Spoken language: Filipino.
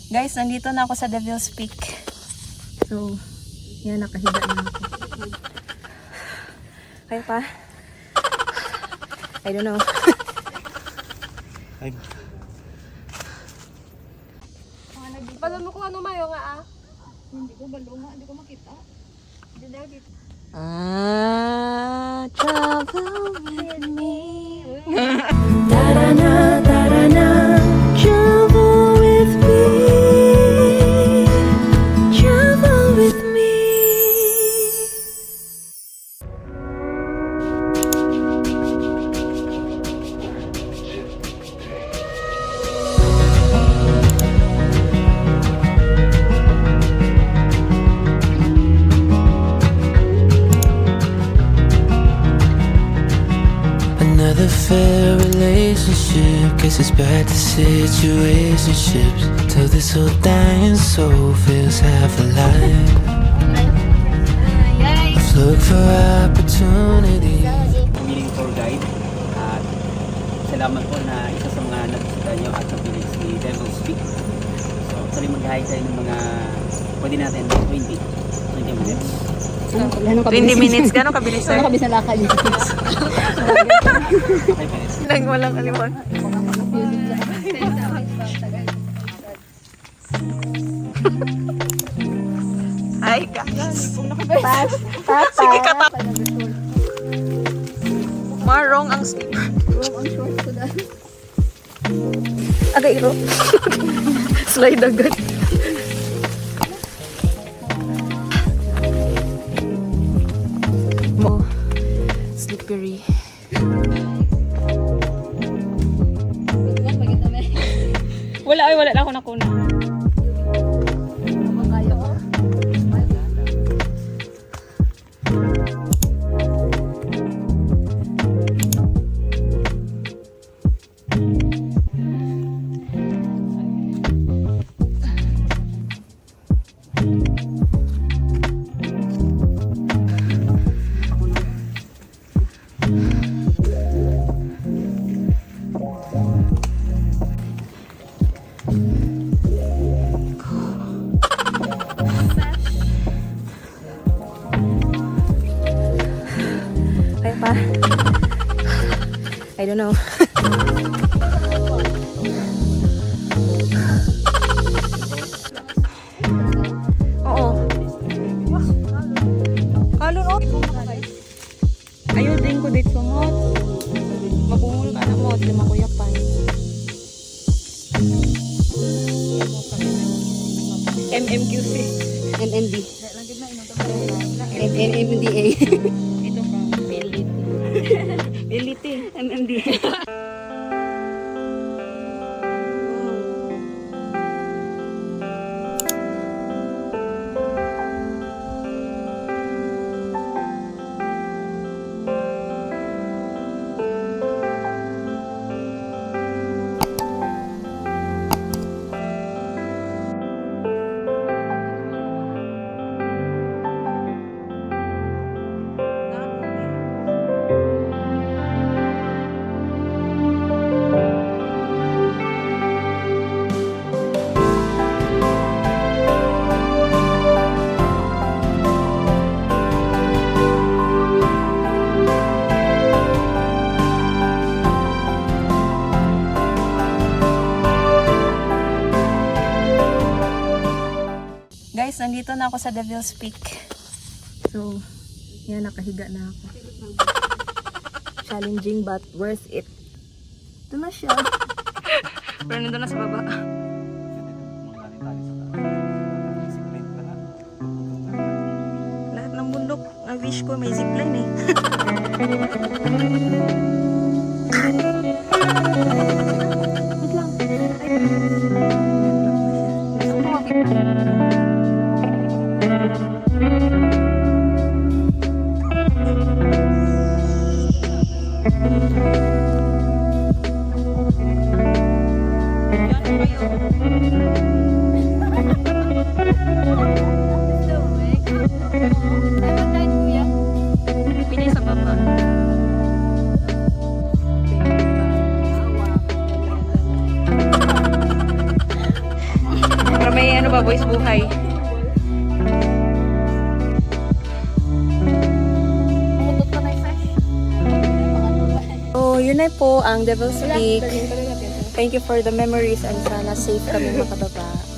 Guys, nandito na ako sa Devil's Peak. So, yan, nakahiga na ako. Kaya pa? I don't know. Ay, Balon ko ano mayo nga ah? Hindi ko balunga, hindi ko makita. Hindi daw dito. Travel with me. Tarana, tarana, travel with me. Travel with me. Another fair relationship. Guess it's back to situationships. Till this whole dying soul feels half alive. I've looked for opportunity. pamiling tour guide. At salamat po na isa sa mga nagbisita nyo at napilig si Devil's Peak. So, actually mag-hike tayo ng mga pwede natin 20 minutes. 20 minutes, gano'ng kabilis Ano sir? kabis na lakad yung 5 minutes. Nang walang aliwan. Ay, guys. Sige ka pa. Marong ang slipper. Agay iro. Slide agad. Mo. Slippery. Wala ay wala na ako nakuna. Kaya pa? I don't know. Oo. Kalunot. Ayaw din ko dito mo. Mabungol ka na mo. Di makuyapan. MMQC. MMD. MMDA. Ito pa. Elite. MMD. Guys, nandito na ako sa Devil's Peak. So, yan, nakahiga na ako. Challenging but worth it. Ito na siya. Pero nandun na sa baba. Lahat ng bundok, ang wish ko may zipline eh. Pili sa baba. ba boys buhay? Umutot pa na yung fresh. So, yun na po ang Devil's Peak. Thank you for the memories and sana safe kami makababa.